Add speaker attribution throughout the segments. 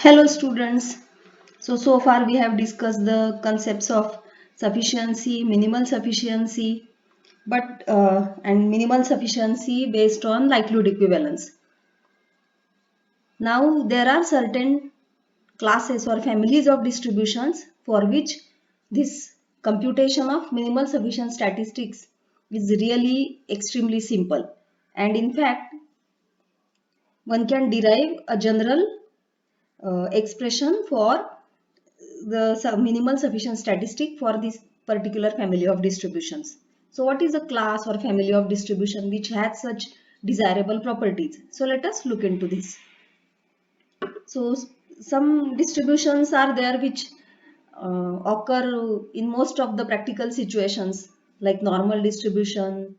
Speaker 1: Hello students. So far we have discussed the concepts of sufficiency, minimal sufficiency, and minimal sufficiency based on likelihood equivalence. Now there are certain classes or families of distributions for which this computation of minimal sufficient statistics is really extremely simple, and in fact one can derive a general expression for the minimal sufficient statistic for this particular family of distributions. So what is a class or family of distribution which has such desirable properties? So let us look into this. So some distributions are there which occur in most of the practical situations, like normal distribution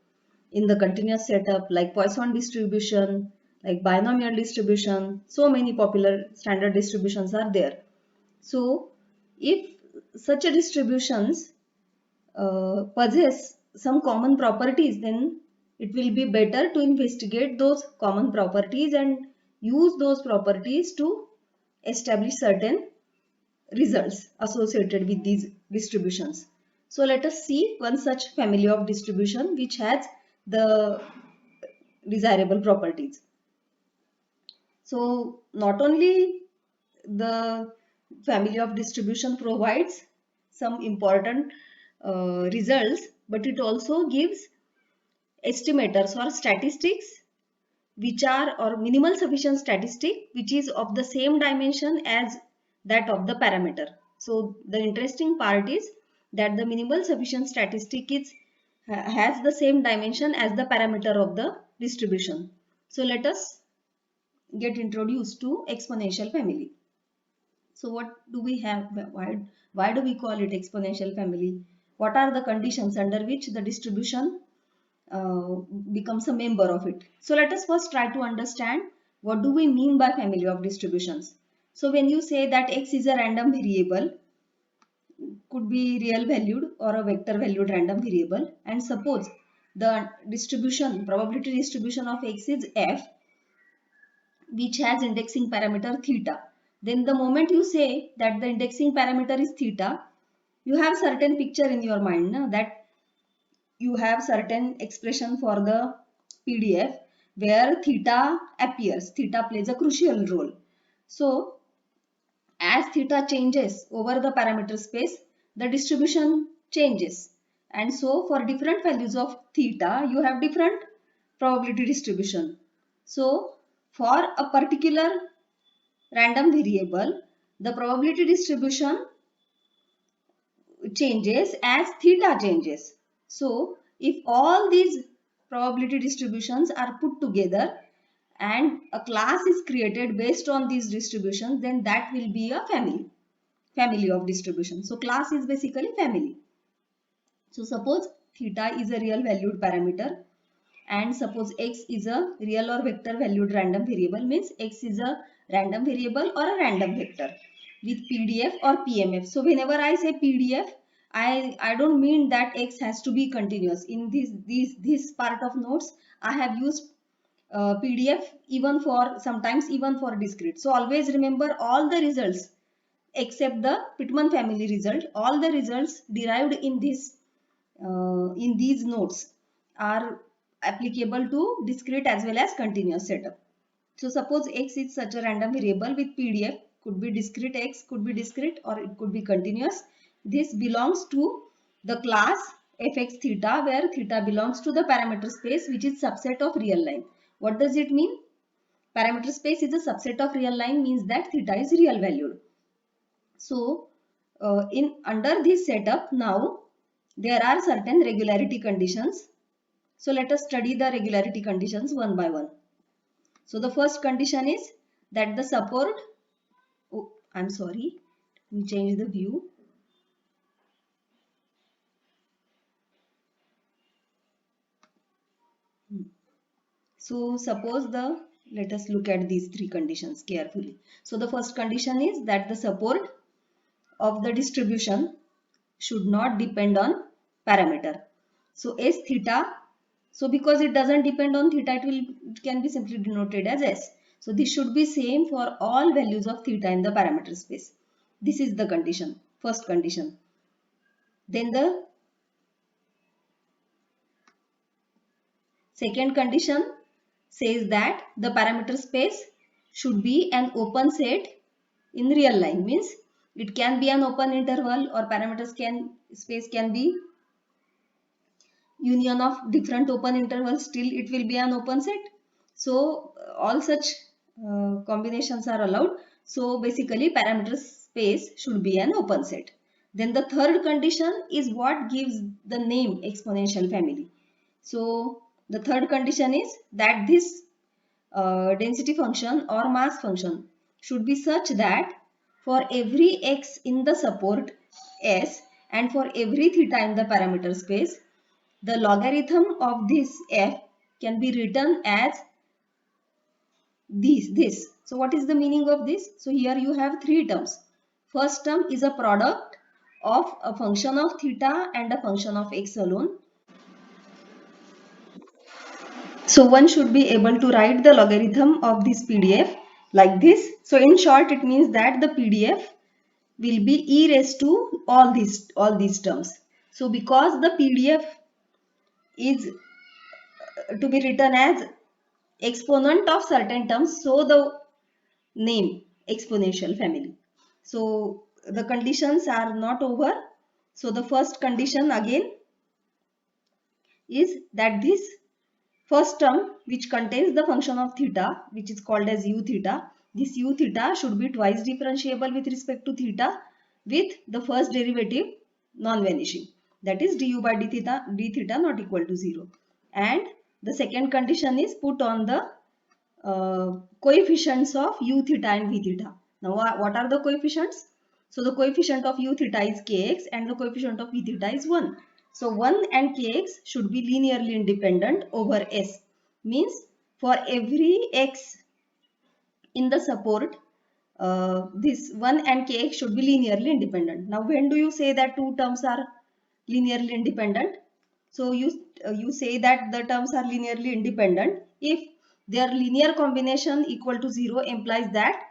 Speaker 1: in the continuous setup, like Poisson distribution, like binomial distribution. So many popular standard distributions are there. So if such a distributions possess some common properties, then it will be better to investigate those common properties and use those properties to establish certain results associated with these distributions. So let us see one such family of distribution which has the desirable properties. So not only the family of distribution provides some important results, but it also gives estimators or statistics which are or minimal sufficient statistic which is of the same dimension as that of the parameter. So the interesting part is that the minimal sufficient statistic is has the same dimension as the parameter of the distribution. So let us get introduced to exponential family. So what do we have? Why do we call it exponential family? What are the conditions under which the distribution uh, becomes a member of it? So let us first try to understand what do we mean by family of distributions. So when you say that x is a random variable, could be real valued or a vector valued random variable, and suppose the distribution probability distribution of x is f, which has indexing parameter theta. Then the moment you say that the indexing parameter is theta, you have certain picture in your mind that you have certain expression for the PDF where theta appears. Theta plays a crucial role. So as theta changes over the parameter space, the distribution changes. And so for different values of theta, you have different probability distribution. So for a particular random variable, the probability distribution changes as theta changes. So if all these probability distributions are put together and a class is created based on these distributions, then that will be a family of distribution. So class is basically family. So suppose theta is a real valued parameter and suppose x is a real or vector valued random variable, means x is a random variable or a random vector with PDF or PMF. So whenever I say PDF, I don't mean that x has to be continuous. In this part of notes, I have used PDF even for sometimes even for discrete. So always remember all the results except the Pitman family result. All the results derived in these notes are applicable to discrete as well as continuous setup. So suppose x is such a random variable with PDF, could be discrete x, could be discrete or it could be continuous. This belongs to the class fx theta where theta belongs to the parameter space which is subset of real line. What does it mean? Parameter space is a subset of real line means that theta is real valued. So in under this setup now there are certain regularity conditions. So let us study the regularity conditions one by one. So the first condition is that the support, oh, I'm sorry, we change the view. So suppose let us look at these three conditions carefully. So the first condition is that the support of the distribution should not depend on parameter. So S theta, so because it doesn't depend on theta, it can be simply denoted as S. So this should be same for all values of theta in the parameter space. This is the condition, first condition. Then the second condition says that the parameter space should be an open set in real line. Means it can be an open interval, or parameter space can be union of different open intervals, still it will be an open set. So all such combinations are allowed. So basically parameter space should be an open set. Then the third condition is what gives the name exponential family. So the third condition is that this density function or mass function should be such that for every x in the support S and for every theta in the parameter space, the logarithm of this f can be written as this. So what is the meaning of this? So here you have three terms. First term is a product of a function of theta and a function of x alone. So one should be able to write the logarithm of this PDF like this. So in short, it means that the PDF will be e raised to all these terms. So because the PDF is to be written as exponent of certain terms, so the name exponential family. So the conditions are not over. So the first condition again is that this first term which contains the function of theta, which is called as u theta, this u theta should be twice differentiable with respect to theta with the first derivative non-vanishing, that is du by d theta not equal to 0. And the second condition is put on the coefficients of u theta and v theta. Now what are the coefficients? So the coefficient of u theta is kx and the coefficient of v theta is 1. So 1 and kx should be linearly independent over S. Means for every x in the support, this 1 and kx should be linearly independent. Now when do you say that two terms are linearly independent? So you say that the terms are linearly independent if their linear combination equal to 0 implies that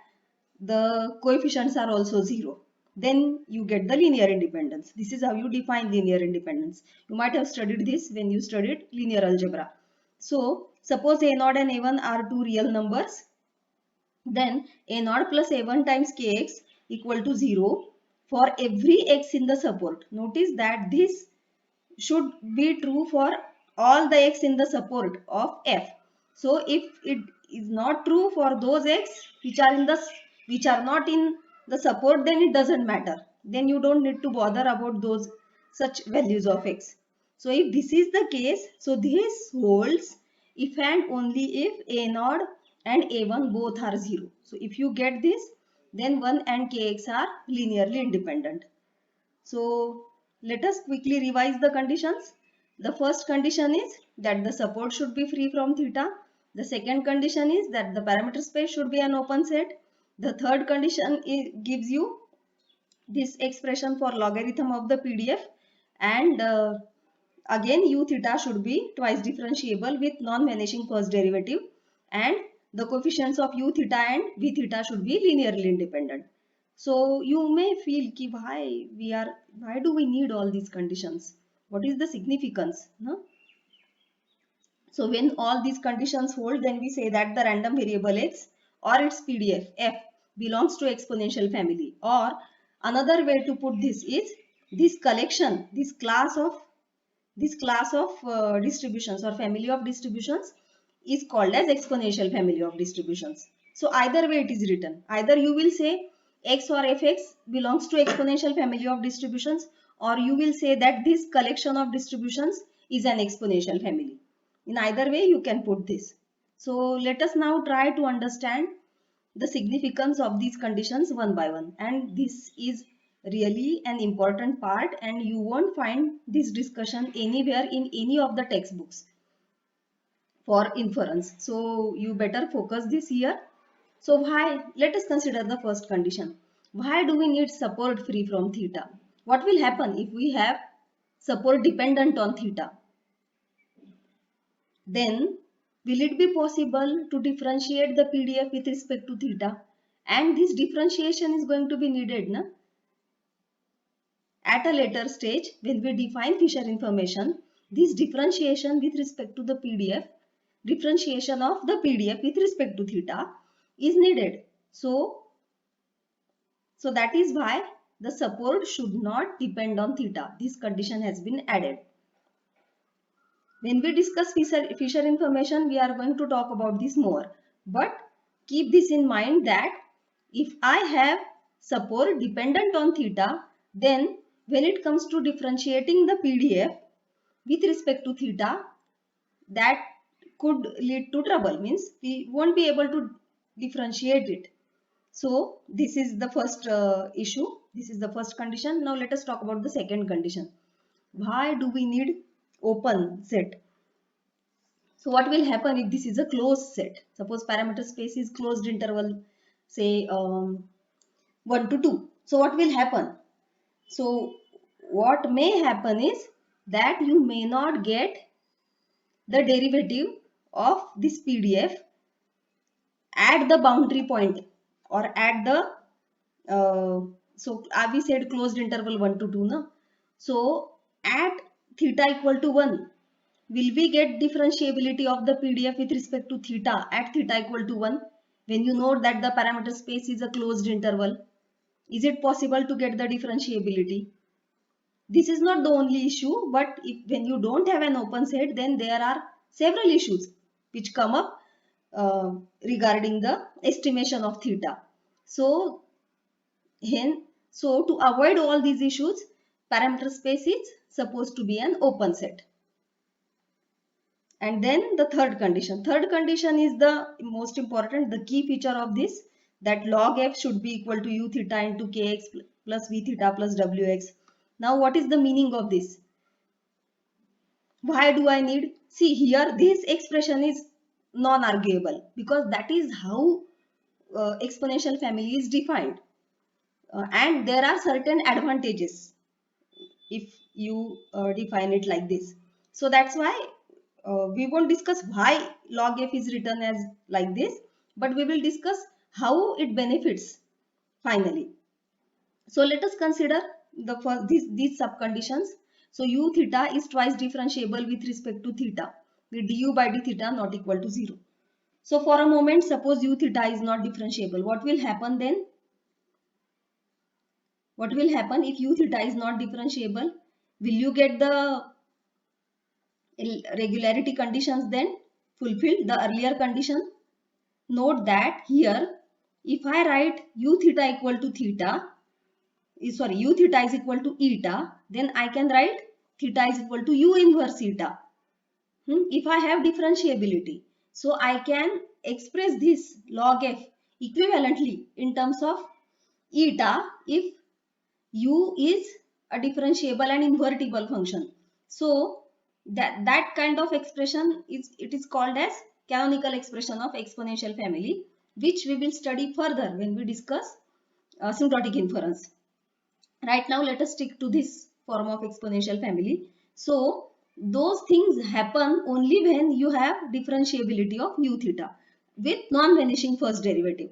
Speaker 1: the coefficients are also 0. Then you get the linear independence. This is how you define linear independence. You might have studied this when you studied linear algebra. So suppose a0 and a1 are two real numbers. Then a0 plus a1 times kx equal to 0 for every x in the support. Notice that this should be true for all the x in the support of f. So if it is not true for those x which are not in the support, then it doesn't matter. Then you don't need to bother about those such values of x. So if this is the case, so this holds if and only if a0 and a1 both are 0. So if you get this, then 1 and kx are linearly independent. So let us quickly revise the conditions. The first condition is that the support should be free from theta. The second condition is that the parameter space should be an open set. The third condition gives you this expression for logarithm of the PDF, and again u theta should be twice differentiable with non-vanishing first derivative, and the coefficients of u theta and v theta should be linearly independent. So you may feel ki why do we need all these conditions? What is the significance? No? So when all these conditions hold, then we say that the random variable x or its PDF f belongs to exponential family. Or another way to put this is this collection, this class of distributions or family of distributions is called as exponential family of distributions. So either way it is written. Either you will say x or fx belongs to exponential family of distributions, or you will say that this collection of distributions is an exponential family. In either way you can put this. So let us now try to understand the significance of these conditions one by one, and this is really an important part, and you won't find this discussion anywhere in any of the textbooks for inference. So you better focus this here. So why? Let us consider the first condition. Why do we need support free from theta? What will happen if we have support dependent on theta? Then will it be possible to differentiate the PDF with respect to theta? And this differentiation is going to be needed na? At a later stage when we define Fisher information. This differentiation with respect to the PDF, differentiation of the PDF with respect to theta is needed. So that is why the support should not depend on theta. This condition has been added. When we discuss Fisher information, we are going to talk about this more. But keep this in mind that if I have support dependent on theta, then when it comes to differentiating the PDF with respect to theta, that could lead to trouble. Means we won't be able to differentiate it. So this is the first issue. This is the first condition. Now let us talk about the second condition. Why do we need open set? So what will happen if this is a closed set? Suppose parameter space is closed interval, say 1 to 2. So what will happen? So what may happen is that you may not get the derivative of this PDF at the boundary point or at the we said closed interval 1 to 2 na. So at theta equal to 1, will we get differentiability of the PDF with respect to theta at theta equal to 1 when you know that the parameter space is a closed interval? Is it possible to get the differentiability? This is not the only issue, but when you don't have an open set, then there are several issues which come up regarding the estimation of theta. So to avoid all these issues, parameter space is supposed to be an open set. And then the third condition. Third condition is the most important, the key feature of this, that log f should be equal to u theta into kx plus v theta plus wx. Now what is the meaning of this? Why do I need? See here, this expression is non-arguable because that is how exponential family is defined. And there are certain advantages if you define it like this. So that's why we won't discuss why log f is written as like this, but we will discuss how it benefits finally. So let us consider the first these subconditions. So u theta is twice differentiable with respect to theta, with du by d theta not equal to 0. So for a moment, suppose u theta is not differentiable. What will happen then? What will happen if u theta is not differentiable? Will you get the regularity conditions then fulfilled, the earlier condition? Note that here, if I write u theta equal to theta, u theta is equal to eta, then I can write theta is equal to u inverse eta. If I have differentiability, so I can express this log f equivalently in terms of eta if u is a differentiable and invertible function. So that kind of expression is called as canonical expression of exponential family, which we will study further when we discuss asymptotic inference. Right now let us stick to this form of exponential family. So those things happen only when you have differentiability of u theta with non-vanishing first derivative.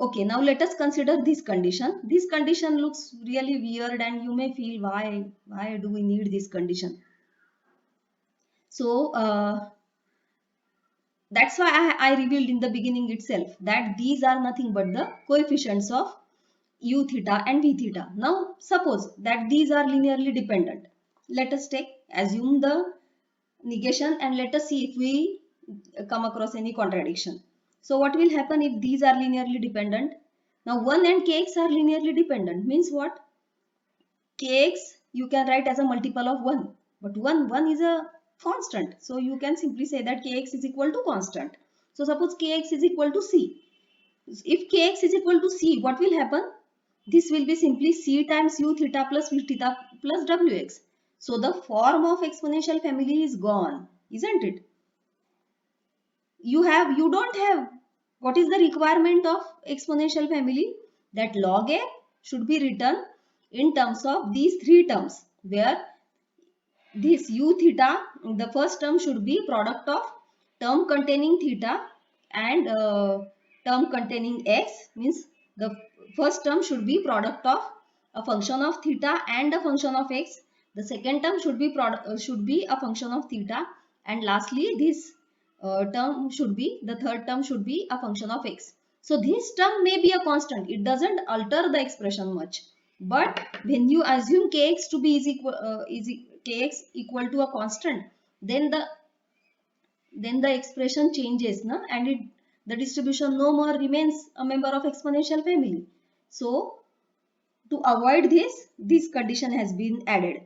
Speaker 1: Okay, now let us consider this condition. This condition looks really weird and you may feel why do we need this condition? So that's why I revealed in the beginning itself that these are nothing but the coefficients of u theta and v theta. Now suppose that these are linearly dependent. Let us assume the negation and let us see if we come across any contradiction. So what will happen if these are linearly dependent? Now 1 and kx are linearly dependent. Means what? Kx you can write as a multiple of 1. But 1 is a constant. So you can simply say that kx is equal to constant. So suppose kx is equal to c. If kx is equal to c, what will happen? This will be simply c times u theta plus v theta plus wx. So the form of exponential family is gone, isn't it? You don't have, what is the requirement of exponential family? That log f should be written in terms of these three terms, where this u theta, the first term should be product of term containing theta and term containing x, means the first term should be product of a function of theta and a function of x. The second term should be a function of theta, and lastly this term should be, the third term should be a function of x. So this term may be a constant, it doesn't alter the expression much. But when you assume kx to be kx equal to a constant, then the expression changes, na? And the distribution no more remains a member of exponential family. So to avoid this condition has been added.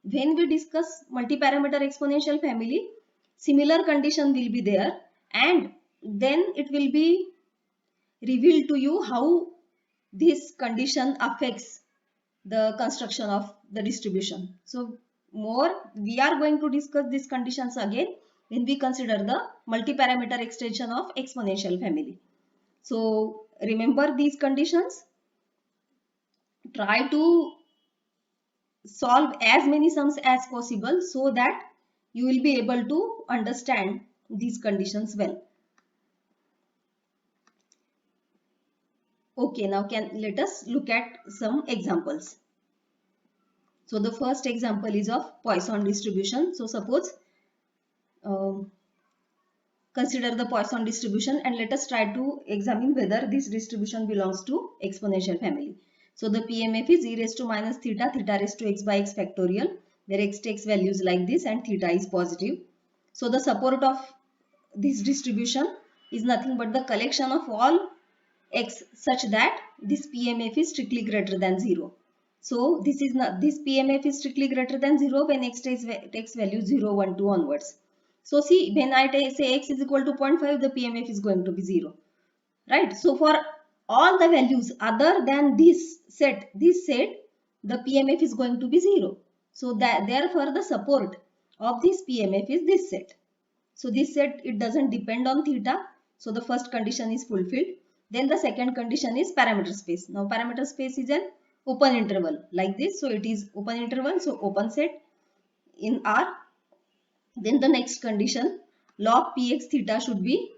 Speaker 1: When we discuss multi-parameter exponential family, similar condition will be there, and then it will be revealed to you how this condition affects the construction of the distribution. So more we are going to discuss these conditions again when we consider the multi-parameter extension of exponential family. So remember these conditions, try to solve as many sums as possible so that you will be able to understand these conditions well. Okay, now let us look at some examples. So the first example is of Poisson distribution. So suppose um, consider the Poisson distribution and let us try to examine whether this distribution belongs to exponential family. So the PMF is e raised to minus theta, theta raised to x by x factorial, where x takes values like this and theta is positive. So the support of this distribution is nothing but the collection of all x such that this PMF is strictly greater than 0. So this PMF is strictly greater than 0 when x takes value 0, 1, 2 onwards. So see, when I say x is equal to 0.5, the PMF is going to be 0. Right? So for all the values other than this set, the PMF is going to be 0. So that therefore the support of this PMF is this set. So this set, it doesn't depend on theta. So the first condition is fulfilled. Then the second condition is parameter space. Now parameter space is an open interval like this. So it is open interval. So open set in R. Then the next condition, log px theta should be,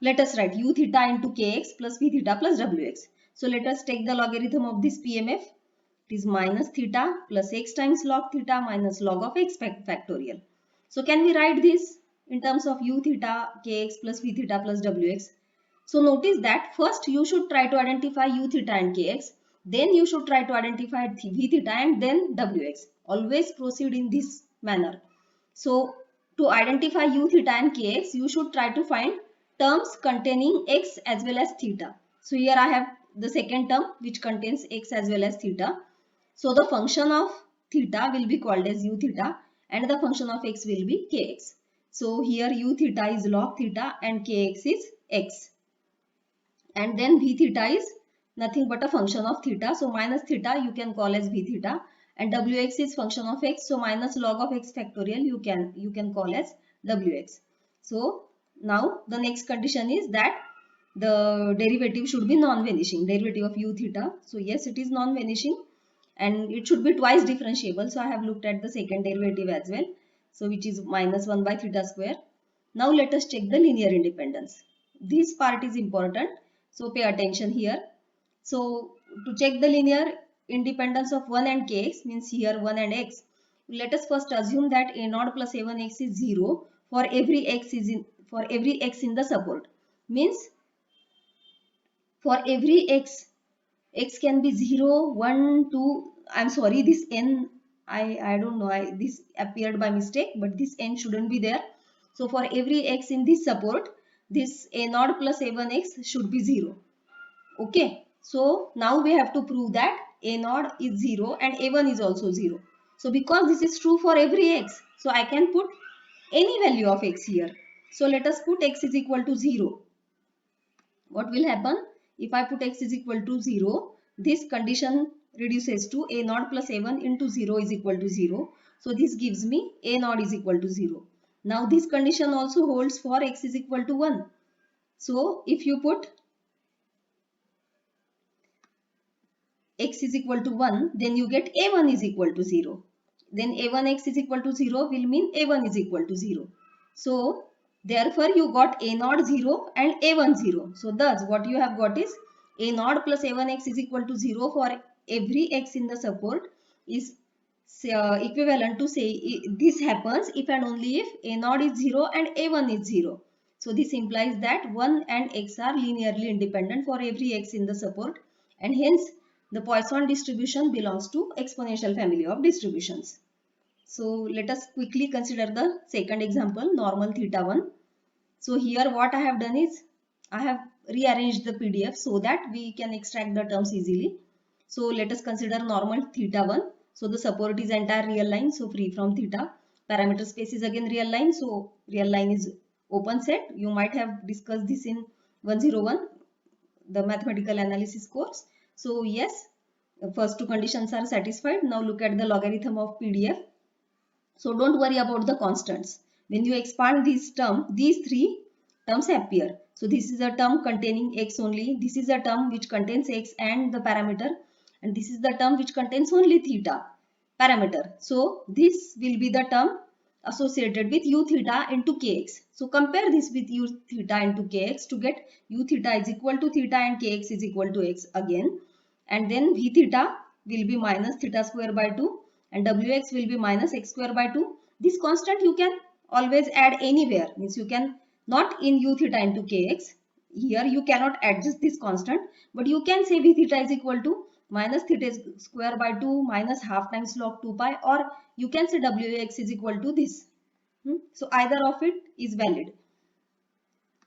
Speaker 1: let us write u theta into kx plus v theta plus wx. So let us take the logarithm of this PMF. It is minus theta plus x times log theta minus log of x factorial. So can we write this in terms of u theta kx plus v theta plus wx? So notice that first you should try to identify u theta and kx. Then you should try to identify v theta and then wx. Always proceed in this manner. So to identify u theta and kx, you should try to find terms containing x as well as theta. So here I have the second term which contains x as well as theta. So the function of theta will be called as u theta and the function of x will be kx. So here u theta is log theta and kx is x. And then v theta is nothing but a function of theta. So minus theta you can call as v theta, and wx is function of x. So minus log of x factorial you can call as wx. So now the next condition is that the derivative should be non-vanishing, derivative of u theta. So yes, it is non-vanishing and it should be twice differentiable. So I have looked at the second derivative as well. So which is minus 1 by theta square. Now let us check the linear independence. This part is important. So pay attention here. So to check the linear independence of 1 and kx, means here 1 and x, let us first assume that a0 plus a1x is 0 for every x in the support. Means for every x can be 0, 1, 2. I'm sorry, this n, I don't know, this appeared by mistake, but this n shouldn't be there. So for every x in this support, this a0 plus a1x should be 0. Okay. So now we have to prove that a0 is 0 and a1 is also 0. So because this is true for every x, so I can put any value of x here. So let us put x is equal to 0. What will happen? If I put x is equal to 0, this condition reduces to a0 plus a1 into 0 is equal to 0. So this gives me a0 is equal to 0. Now this condition also holds for x is equal to 1. So if you put x is equal to 1, then you get a1 is equal to 0. then a1x is equal to 0 will mean a1 is equal to 0. So therefore you got a naught 0 and a1 0. So thus what you have got is a naught plus a1x is equal to 0 for every x in the support is equivalent to say this happens if and only if a naught is 0 and a1 is 0. So this implies that 1 and x are linearly independent for every x in the support, and hence the Poisson distribution belongs to exponential family of distributions. So let us quickly consider the second example, normal theta 1. So here what I have done is I have rearranged the PDF so that we can extract the terms easily. So let us consider normal theta 1. So the support is entire real line, so free from theta. Parameter space is again real line, so real line is open set. You might have discussed this in 101, the mathematical analysis course. So yes, first two conditions are satisfied. Now look at the logarithm of PDF. So don't worry about the constants. When you expand this term, these three terms appear. So this is a term containing x only. This is a term which contains x and the parameter. And this is the term which contains only theta parameter. So this will be the term associated with u theta into kx. So compare this with u theta into kx to get u theta is equal to theta and kx is equal to x again. And then v theta will be minus theta square by 2 and wx will be minus x square by 2. This constant you can always add anywhere, means you can not in u theta into kx. Here you cannot adjust this constant, but you can say v theta is equal to minus theta square by 2 minus half times log 2 pi, or you can say wx is equal to this. So either of it is valid.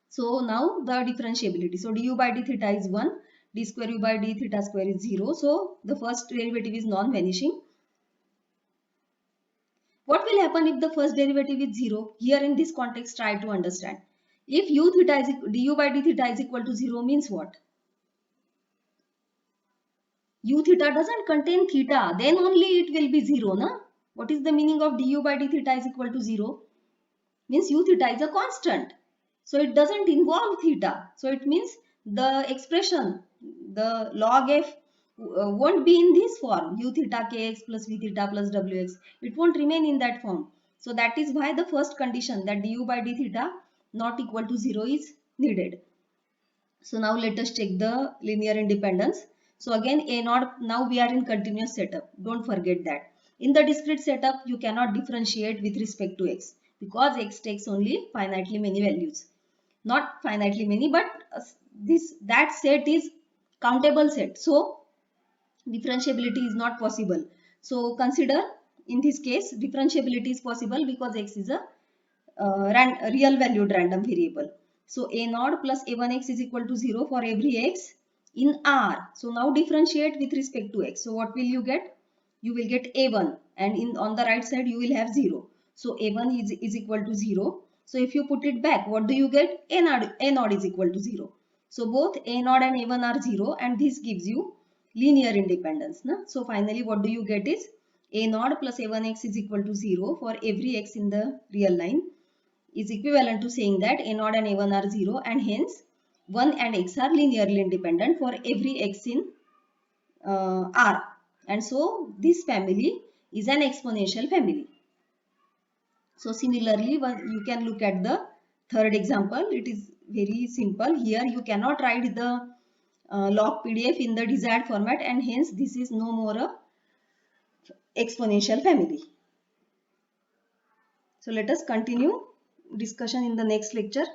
Speaker 1: So now the differentiability. So du by d theta is 1, d square u by d theta square is 0. So the first derivative is non-vanishing. What will happen if the first derivative is 0? Here in this context, try to understand. If u theta is du by d theta is equal to 0 means what? U theta doesn't contain theta, then only it will be 0, na? What is the meaning of du by d theta is equal to 0? Means u theta is a constant. So it doesn't involve theta. So it means the expression, the log f won't be in this form, u theta kx plus v theta plus wx. It won't remain in that form. So that is why the first condition, that du by d theta not equal to 0, is needed. So now let us check the linear independence. So again a naught, now we are in continuous setup. Don't forget that. In the discrete setup you cannot differentiate with respect to x because x takes only finitely many values. Not finitely many, but that set is countable set. So differentiability is not possible. So consider in this case differentiability is possible because x is a real valued random variable. So a naught plus a1x is equal to 0 for every x in R. So now differentiate with respect to x. So what will you get? You will get a1, and in on the right side you will have 0. So a1 is equal to 0. So if you put it back, what do you get? A naught is equal to 0. So both a naught and a1 are 0, and this gives you linear independence. Na? So finally what do you get is a naught plus a1x is equal to 0 for every x in the real line, is equivalent to saying that a naught and a1 are 0, and hence 1 and x are linearly independent for every x in R. And so this family is an exponential family. So similarly, you can look at the third example. It is very simple. Here you cannot write the log PDF in the desired format, and hence this is no more a exponential family. So let us continue discussion in the next lecture.